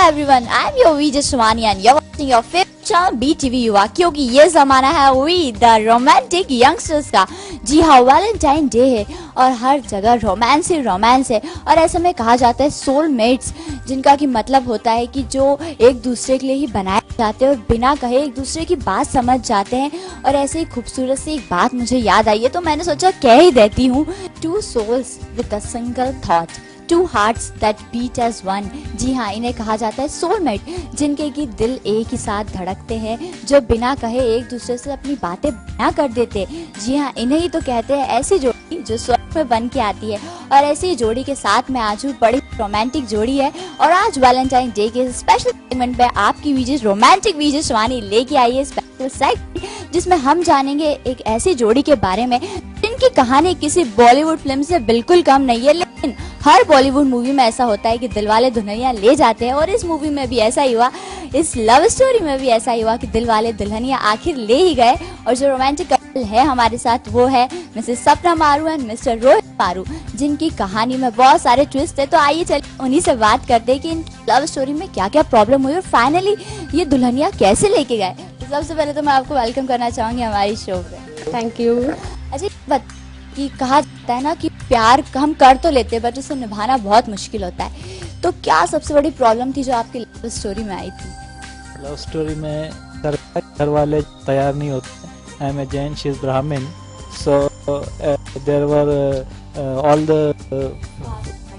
everyone, I'm your VJ Shivani and you're watching your favorite channel BTV युवा, क्योंकि ये जमाना है वी द रोमांटिक यंगस्टर्स का। जी हाँ, वैलेंटाइन डे है और हर जगह रोमांस ही रोमांस है। और ऐसे में कहा जाता है सोलमेट्स, जिनका कि मतलब होता है कि जो एक दूसरे के लिए ही बनाए जाते हैं और बिना कहे एक दूसरे की बात समझ जाते हैं। और ऐसे ही खूबसूरत सी एक बात मुझे याद आई है तो मैंने सोचा कह ही देती हूँ। Two souls with a single thought, two hearts that beat as one. जी हाँ, इन्हें कहा जाता है सोलमेट, जिनके की दिल एक ही साथ धड़कते हैं, जो बिना कहे एक दूसरे से अपनी बातें बयां कर देते। जी हाँ, इन्हें ही तो कहते हैं ऐसी जोड़ी जो स्वर्ग में बन के आती है। और ऐसी जोड़ी के साथ मैं आज हूँ, बड़ी रोमांटिक जोड़ी है। और आज वैलेंटाइन डे के स्पेशल सेगमेंट पे आपकी वीजे रोमांटिक वीजे शिवानी लेके आई है स्पेशल सेगमेंट, जिसमें हम जानेंगे एक ऐसी जोड़ी के बारे में जिनकी कहानी किसी बॉलीवुड फिल्म से बिल्कुल कम नहीं है। लेकिन हर बॉलीवुड मूवी में ऐसा होता है कि दिलवाले दुल्हनिया ले जाते हैं, और इस मूवी में भी ऐसा ही हुआ, इस लव स्टोरी में भी ऐसा ही हुआ कि दिलवाले दुल्हनिया आखिर ले ही गए। और जो रोमांटिक कपल है हमारे साथ वो है मिसेस सपना मारू एंड मिस्टर रोहित मारू, जिनकी कहानी में बहुत सारे ट्विस्ट है। तो आइए चलिए उन्हीं से बात करते हैं कि इन लव स्टोरी में क्या क्या प्रॉब्लम हुई और फाइनली ये दुल्हनिया कैसे लेके गए। तो सबसे पहले तो मैं आपको वेलकम करना चाहूंगी हमारी शो पे। Thank you. अच्छा, कि कहा जाता है ना कि प्यार हम कर तो लेते हैं बट उसे निभाना बहुत मुश्किल होता है। तो क्या सबसे बड़ी प्रॉब्लम थी जो आपकी लव स्टोरी में आई थी? लव स्टोरी में घर वाले तैयार नहीं होते। I am a Jain, she is Brahmin, so there were all the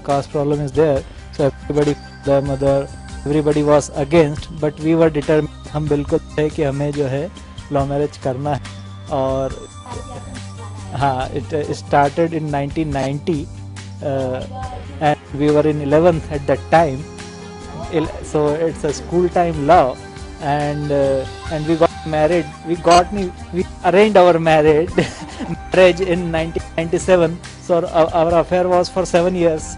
caste problem is there, so everybody the mother everybody was against, but we were determined. हम बिल्कुल थे कि हमें जो है लव मैरिज करना है। और हाँ, it started in 1990 and we were in 11th at that time, so it's a school time love, and we got married. We arranged our marriage in 1997. So our affair was for 7 years.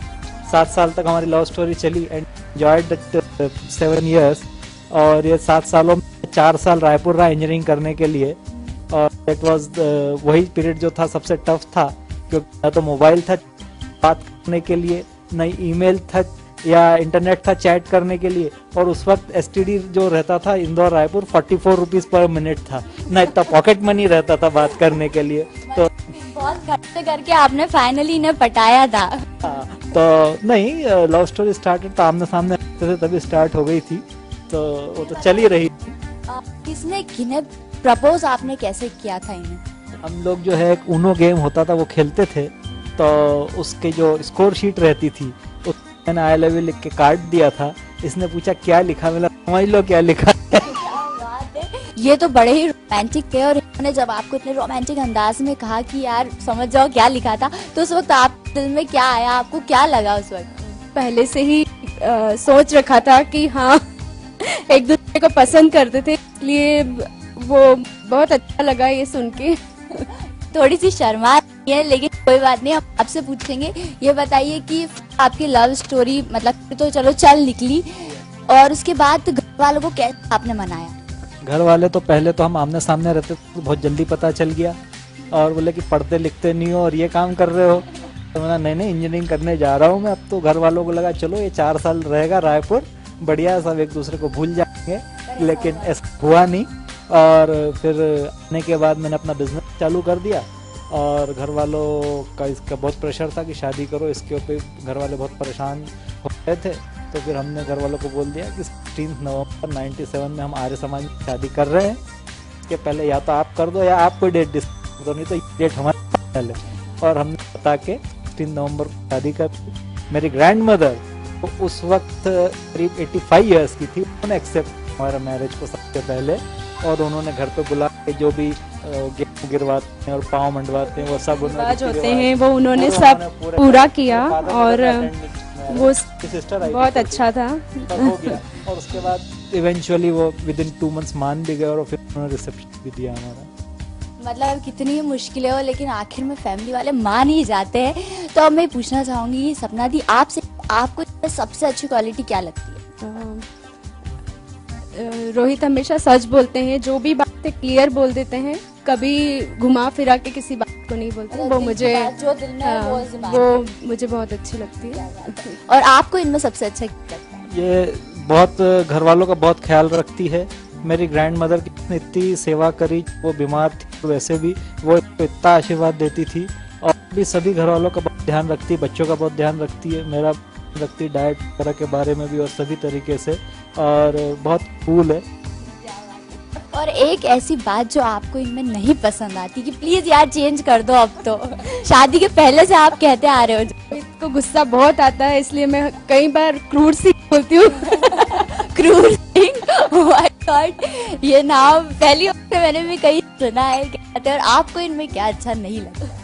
7 साल तक हमारी love story चली and enjoyed that 7 years. और ये 7 सालों में 4 साल रायपुर रहा इंजीनियरिंग करने के लिए। और इट वाज वही पीरियड जो था सबसे टफ था, क्योंकि ना तो मोबाइल था बात करने के लिए, न ईमेल था या इंटरनेट था चैट करने के लिए। और उस वक्त एसटीडी जो रहता था Indore Raipur 44 rupees per minute था, ना इतना पॉकेट मनी रहता था बात करने के लिए। तो बहुत खर्च करके आपने फाइनली इन्हें पटाया था। तो नहीं, लव स्टोरी स्टार्टेड तो आमने सामने थे तभी स्टार्ट हो गई थी, तो वो तो चल ही रही थी। किसने किन्हें प्रपोज आपने कैसे किया था इन्हें? हम लोग जो है एक ऊनो गेम होता था वो खेलते थे, तो उसके जो स्कोर शीट रहती थी मैंने आई लव यू लिख के काट दिया था। इसने पूछा क्या लिखा, मैंने समझ लो क्या लिखा। ये तो बड़े ही रोमांटिक थे। और इन्होंने जब आपको इतने रोमांटिक अंदाज में कहा कि यार समझ जाओ क्या लिखा था, तो उस वक्त आप दिल में क्या आया, आपको क्या लगा उस वक्त? पहले से ही सोच रखा था कि हाँ एक दूसरे को पसंद करते थे, इसलिए वो बहुत अच्छा लगा ये सुन के। थोड़ी सी शर्मा है लेकिन कोई बात नहीं, हम आपसे पूछेंगे। ये बताइए कि आपकी लव स्टोरी मतलब तो चलो चल निकली, और उसके बाद घर वालों को कैसे आपने मनाया? घर वाले तो पहले तो हम आमने सामने रहते तो बहुत जल्दी पता चल गया, और बोले कि पढ़ते लिखते नहीं हो और ये काम कर रहे हो। तो मैंने नहीं इंजीनियरिंग करने जा रहा हूँ मैं। अब तो घर वालों को लगा चलो ये 4 साल रहेगा रायपुर, बढ़िया, सब एक दूसरे को भूल जाएंगे, लेकिन ऐसा हुआ नहीं। और फिर आने के बाद मैंने अपना बिजनेस चालू कर दिया, और घर वालों का इसका बहुत प्रेशर था कि शादी करो, इसके ऊपर घर वाले बहुत परेशान हो गए थे। तो फिर हमने घर वालों को बोल दिया कि 16 नवंबर 97 में हम आर्य समाज में शादी कर रहे हैं, इसके पहले या तो आप कर दो या आप कोई डेट डिसाइड करो, नहीं तो डेट हमारे पहले। और हमने बता के 16 नवंबर को शादी कर। मेरी ग्रैंड मदर तो उस वक्त करीब 85 ईयर्स की थी, उन्होंने एक्सेप्ट हमारा मैरिज को सबसे पहले। और उन्होंने घर पे बुला के जो भी गेहूं गिरवाते हैं और पाँव मंडवाते हैं वो सब होते हैं वो उन्होंने सब पूरा किया, और वो बहुत अच्छा था। हो गया। और उसके बाद इवेंचुअली वो विद इन 2 मंथ्स मान भी गए, और फिर उन्होंने रिसेप्शन भी दिया हमारा। मतलब कितनी मुश्किलें हो लेकिन आखिर में फैमिली वाले मान ही जाते हैं। तो अब मैं पूछना चाहूंगी सपना दी आपसे, आपको सबसे अच्छी क्वालिटी क्या लगती है? रोहित हमेशा सच बोलते हैं, जो भी बातें क्लियर बोल देते हैं, कभी घुमा फिरा के किसी बात को नहीं बोलते। वो मुझे जो दिल में है वो मुझे बहुत अच्छी लगती है। और आपको इनमें सबसे अच्छा क्या लगता है? ये बहुत घर वालों का बहुत ख्याल रखती है। मेरी ग्रैंड मदर की इतनी सेवा करी, वो बीमार थी वैसे भी वो इतना आशीर्वाद देती थी, और भी सभी घर वालों का बहुत ध्यान रखती है, बच्चों का बहुत ध्यान रखती है, मेरा रखती है डाइट वगैरह के बारे में भी और सभी तरीके से, और बहुत कूल है। और एक ऐसी बात जो आपको इनमें नहीं पसंद आती कि प्लीज यार चेंज कर दो अब तो, शादी के पहले से आप कहते आ रहे हो। इसको गुस्सा बहुत आता है, इसलिए मैं कई बार क्रूर सी बोलती हूँ। क्रूर सिंह, ओह माय गॉड, ये नाम पहली बार मैंने भी कहीं सुना है। कहते हैं, और आपको इनमें क्या अच्छा नहीं लगता?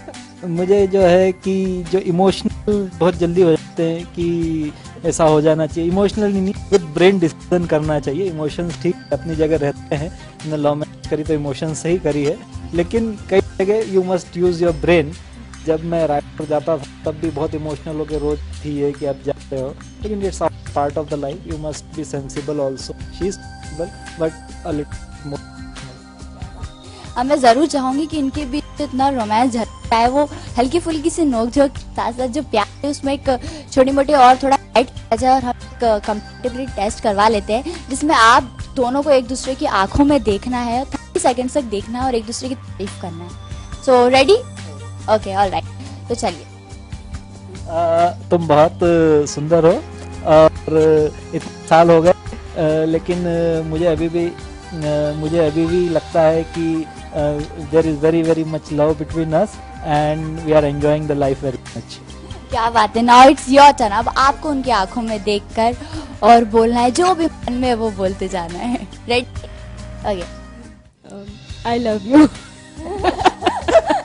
मुझे जो है कि जो इमोशनल बहुत जल्दी हो जाते हैं कि ऐसा हो जाना चाहिए, इमोशनल नहीं, विद ब्रेन डिसीजन करना चाहिए। इमोशंस ठीक अपनी जगह रहते हैं, मैंने लव मैरिज करी तो इमोशंस से ही करी है, लेकिन कई जगह you must use your brain. जब मैं रायपुर जाता था तब भी बहुत इमोशनल होकर रोज थी है कि आप जाते हो, लेकिन it's part of the life, you must be sensible also. She is but a little more. अब मैं जरूर चाहूंगी कि इनके बीच इतना रोमांस झलकता है, वो हल्की फुल्की से नोकझोंक के साथ साथ जो प्यार है उसमें एक छोटी मोटी और थोड़ा हाइट किया जाए, और हम कंपेटेबिलिटी टेस्ट करवा लेते हैं जिसमें आप दोनों को एक दूसरे की आंखों में देखना है, 30 सेकंड तक देखना है और एक दूसरे की तारीफ करना है। So ready? ओके, ऑलराइट, तो चलिए। तुम बहुत सुंदर हो और इतने साल हो गए, लेकिन मुझे अभी भी लगता है कि there is very very much love between us and we are enjoying the life very much. क्या बात है, नाउ इट्स योर टर्न। अब आपको उनकी आंखों में देखकर और बोलना है, जो भी मन में है वो बोलते जाना है। Ready? Okay. I love you.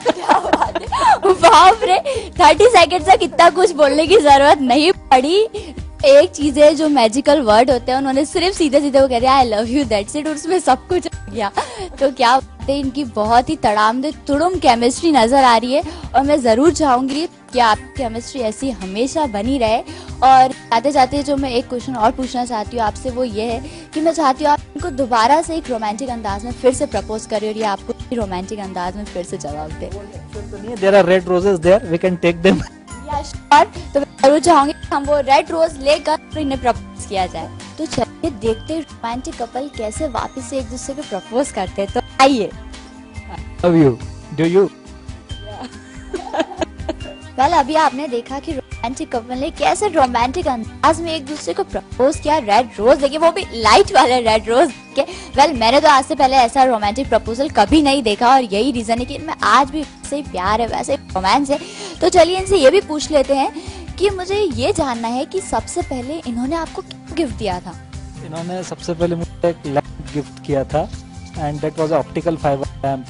क्या बात है, बाप रे, 30 सेकंड तक इतना कुछ बोलने की जरूरत नहीं पड़ी। एक चीज है जो मैजिकल वर्ड होते हैं, उन्होंने सिर्फ सीधे सीधे वो कह दिया I love you, that's it, उसमें सब कुछ हो गया। तो क्या बात है, इनकी बहुत ही तड़ामदे तुड़ुम केमिस्ट्री नजर आ रही है, और मैं जरूर चाहूंगी कि आपकी केमिस्ट्री ऐसी हमेशा बनी रहे। और जाते जाते जो मैं एक क्वेश्चन और पूछना चाहती हूँ आपसे, वो ये है कि मैं चाहती हूँ आप इनको दोबारा से एक रोमांटिक अंदाज में फिर से प्रपोज करें और ये आपको रोमांटिक अंदाज में फिर से जवाब दे। There are red roses there, we can take them. तो मैं जरूर चाहूंगी हम वो रेड रोज लेकर इन्हें प्रपोज किया जाए। तो चलिए देखते हैं रोमांटिक कपल कैसे वापस से एक दूसरे को प्रपोज करते हैं। तो आइए। Love you. Do you? Well अभी आपने देखा कि रोमांटिक कपल ने कैसे रोमांटिक अंदाज में एक दूसरे को प्रपोज किया, रेड रोज देखे, वो भी लाइट वाले रेड रोज के। वेल मैंने तो आज से पहले ऐसा रोमांटिक प्रपोजल कभी नहीं देखा, और यही रीजन है कि इनमें आज भी वैसे ही प्यार है, वैसे ही रोमांस है। तो चलिए इनसे ये भी पूछ लेते हैं कि मुझे ये जानना है कि सबसे पहले इन्होंने आपको क्या गिफ्ट दिया था? इन्होंने सबसे पहले मुझे एक लैम्प गिफ्ट किया था, and that was optical fibre lamp.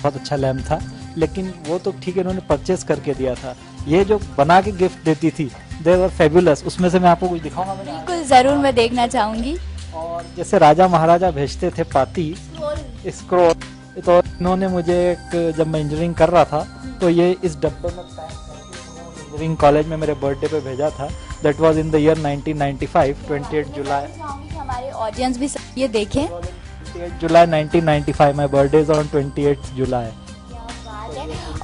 बहुत अच्छा लैम्प था, लेकिन वो तो ठीक है इन्होंने परचेस करके दिया था। ये जो बना के गिफ्ट देती थी, दे वर फेबुलस। उसमें से मैं आपको कुछ दिखाऊंगा। बिल्कुल जरूर, मैं देखना चाहूंगी। और जैसे राजा महाराजा भेजते थे पाती, स्क्रोल, तो इन्होंने मुझे एक, जब मैं इंजीनियरिंग कर रहा था तो ये इस डब्बे में पैक करके इंजीनियरिंग कॉलेज में मेरे बर्थडे पे भेजा था। That was in the year 1995, 28 जुलाई। हमारे ऑडियंस भी ये देखें। 28 जुलाई 1995, माय बर्थडे इज ऑन 28 जुलाई।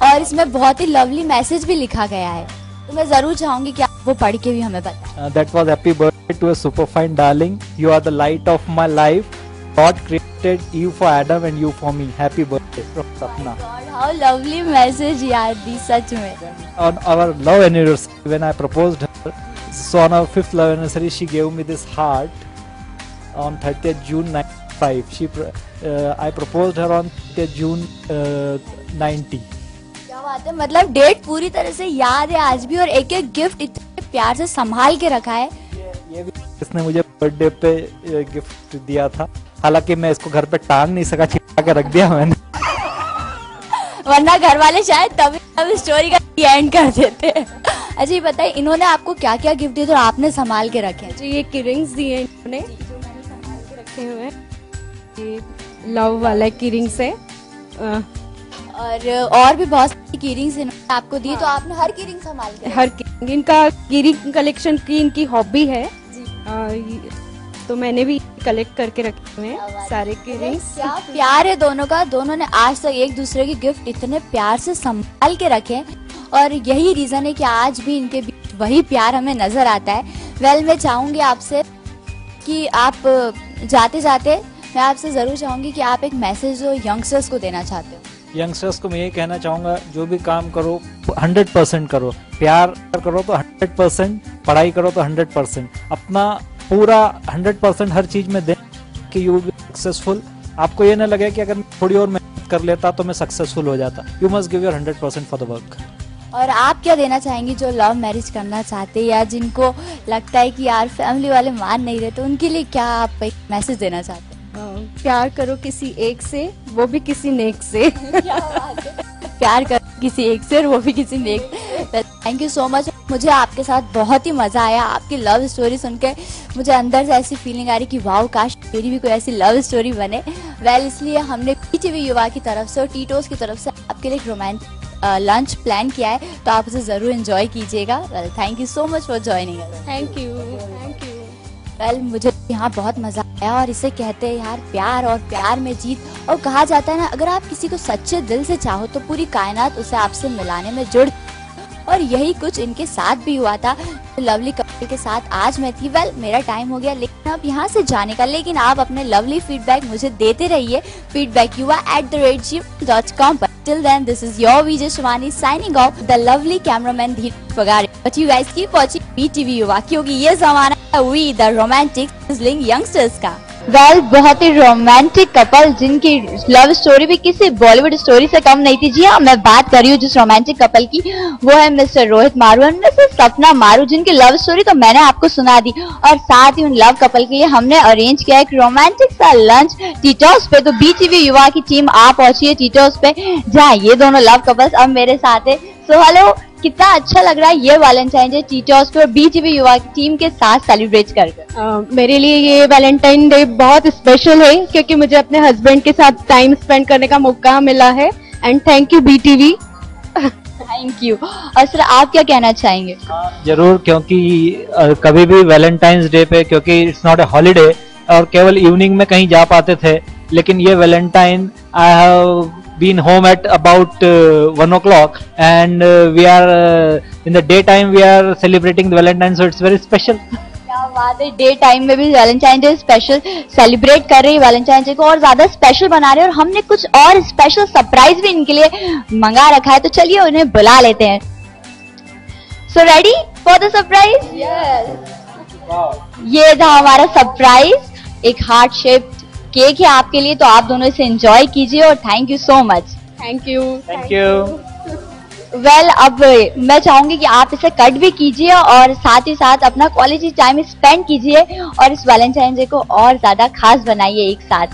और इसमें बहुत ही लवली मैसेज भी लिखा गया है, तो मैं जरूर चाहूंगी कि आप वो पढ़ के भी हमें बताएं। That was happy birthday to a superfine darling. You are the light of my life. God created you for Adam and you for me. Happy birthday from Sapna. How lovely message यार दी सच में। On our love anniversary, when I proposed her, so on our 5th love anniversary, she gave me this heart. On 30th June 95, I proposed her on 30th June 90. क्या बात है, मतलब date पूरी तरह से याद है आज भी, और एक एक गिफ्ट इतने प्यार से संभाल के रखा है। ये भी इसने मुझे बर्थडे पे गिफ्ट दिया था, हालांकि मैं इसको घर पे टांग नहीं सका, छिपा के रख दिया मैंने। वरना घर वाले शायद तभी अब स्टोरी का एंड कर देते। अच्छा ये बताइए, इन्होंने आपको क्या क्या गिफ्ट दिए तो आपने संभाल के रखे? जो ये किरिंग्स दिए इन्होंने, जो मैंने संभाल के रखे हुए हैं, ये लव वाला किरिंग्स है। और भी बहुत सारी कीरिंग्स इन्होंने आपको दी, तो आपने हर कीरिंग संभाल के हर इनका कीरिंग कलेक्शन की इनकी हॉबी है, तो मैंने भी कलेक्ट करके रखे हुए हैं सारे कीरिंग्स। क्या प्यार है दोनों का, दोनों ने आज तक एक दूसरे के गिफ्ट इतने प्यार से संभाल के रखे, और यही रीजन है कि आज भी इनके बीच वही प्यार हमें नजर आता है। वेल मैं चाहूंगी आपसे कि आप जाते जाते मैं आपसे जरूर चाहूंगी कि आप एक मैसेज जो यंगस्टर्स को देना चाहते हो। यंगस्टर्स को मैं यही कहना चाहूँगा, जो भी काम करो 100% करो, प्यार करो तो 100%, पढ़ाई करो तो 100%, अपना पूरा 100% हर चीज़ में दें कि यू विल बी सक्सेसफुल। आपको ये ना लगे कि अगर मैं थोड़ी और मेहनत कर लेता तो मैं सक्सेसफुल हो जाता। You must give your 100% for the work. और आप क्या देना चाहेंगी जो लव मैरिज करना चाहते हैं या जिनको लगता है कि यार फैमिली वाले मान नहीं रहे, तो उनके लिए क्या आप एक मैसेज देना चाहते हैं? प्यार करो किसी एक से, वो भी किसी नेक से। क्या बात है। प्यार करो किसी एक से और वो भी किसी नेक। Thank you so much. मुझे आपके साथ बहुत ही मजा आया। आपकी लव स्टोरी सुनकर मुझे अंदर से ऐसी फीलिंग आ रही कि वाओ, काश मेरी भी कोई ऐसी लव स्टोरी बने। इसलिए हमने BTV युवा की तरफ से और टीटोस की तरफ से आपके लिए एक रोमांटिक लंच प्लान किया है, तो आप उसे जरूर एंजॉय कीजिएगा। Thank you so much for joining us. Thank you. मुझे यहाँ बहुत मजा आया और इसे कहते हैं यार प्यार, और प्यार में जीत। और कहा जाता है ना, अगर आप किसी को सच्चे दिल से चाहो तो पूरी कायनात उसे आपसे मिलाने में जुड़। और यही कुछ इनके साथ भी हुआ था। लवली कपल के साथ आज मैं थी। मेरा टाइम हो गया लेकिन अब यहाँ से जाने का, लेकिन आप अपने लवली फीडबैक मुझे देते रहिए feedbackyuva@gmail.com पर। Till then, this is your VJ Shivani signing off, the lovely cameraman Dhiraj Pagare. But you guys keep watching BTV युवा, क्योंकि ये जमाना है we the romantic sizzling youngsters का। बहुत ही रोमांटिक कपल जिनकी लव स्टोरी भी किसी बॉलीवुड स्टोरी से कम नहीं थी। जी हाँ, मैं बात कर रही हूँ जिस रोमांटिक कपल की, वो है मिस्टर रोहित मारू और मिसेस सपना मारू, जिनकी लव स्टोरी तो मैंने आपको सुना दी। और साथ ही उन लव कपल के लिए हमने अरेंज किया एक रोमांटिक सा लंच टीटोस पे। तो BTV युवा की टीम आ पहुंची है टीटोस पे, जहाँ ये दोनों लव कपल्स अब मेरे साथ है। सो हेलो, कितना अच्छा लग रहा है ये वैलेंटाइन डे टीटोस पे और BTV युवा की टीम के साथ सेलिब्रेट कर। मेरे लिए ये वैलेंटाइन डे बहुत स्पेशल है क्योंकि मुझे अपने हस्बैंड के साथ टाइम स्पेंड करने का मौका मिला है। And thank you BTV। Thank you. और सर आप क्या कहना चाहेंगे? जरूर, क्योंकि कभी भी वैलेंटाइंस डे पे, क्योंकि इट्स नॉट ए हॉलीडे और केवल इवनिंग में कहीं जा पाते थे, लेकिन ये Valentine I have been home at about 1 o'clock and we are in the daytime we are celebrating the Valentine, so it's very special. क्या बात है, डे टाइम में भी वैलेंटाइन डे स्पेशल सेलिब्रेट कर रही है, वैलेंटाइन डे को और ज्यादा स्पेशल बना रहे हैं। और हमने कुछ और स्पेशल सरप्राइज भी इनके लिए मंगा रखा है, तो चलिए उन्हें बुला लेते हैं। So ready for the surprise? ये था हमारा सरप्राइज, एक हार्ट शेप्ड केक है आपके लिए, तो आप दोनों इसे एंजॉय कीजिए और thank you so much. Thank you. Thank you. अब मैं चाहूंगी कि आप इसे कट भी कीजिए और साथ ही साथ अपना क्वालिटी टाइम स्पेंड कीजिए और इस वैलेंटाइन डे को और ज्यादा खास बनाइए एक साथ।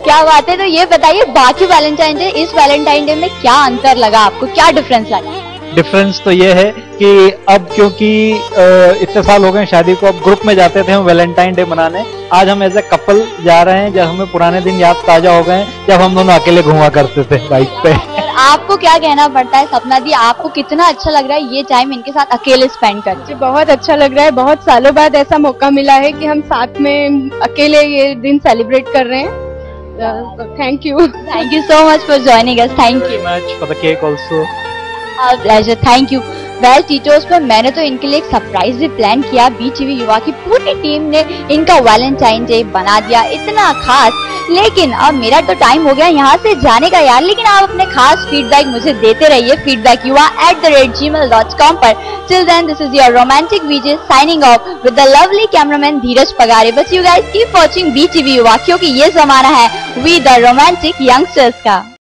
क्या बात है। तो ये बताइए बाकी वैलेंटाइन डे, इस वैलेंटाइन डे में क्या अंतर लगा आपको, क्या डिफरेंस लगा? डिफरेंस तो ये है कि अब क्योंकि इतने साल हो गए शादी को, अब ग्रुप में जाते थे हम वैलेंटाइन डे मनाने, आज हम एज ए कपल जा रहे हैं। जब हमें पुराने दिन याद ताजा हो गए जब हम दोनों अकेले घुमा करते थे बाइक पे। आपको क्या कहना पड़ता है सपना दी, आपको कितना अच्छा लग रहा है ये टाइम इनके साथ अकेले स्पेंड कर? मुझे बहुत अच्छा लग रहा है, बहुत सालों बाद ऐसा मौका मिला है कि हम साथ में अकेले ये दिन सेलिब्रेट कर रहे हैं। Thank you. Thank you so much for joining us. Thank you. Very much for the cake also. Our pleasure. Thank you. Tito's पर मैंने तो इनके लिए एक सरप्राइज भी प्लान किया। BTV युवा की पूरी टीम ने इनका वैलेंटाइन डे बना दिया इतना खास। लेकिन अब मेरा तो टाइम हो गया यहाँ से जाने का यार, लेकिन आप अपने खास फीडबैक मुझे देते रहिए feedbackyuva@gmail.com पर। Till then, this is your romantic VJ signing off with the lovely cameraman Dheeraj Pagare. But you guys keep watching BTV युवा, क्योंकि ये जमाना है we the romantic youngsters का।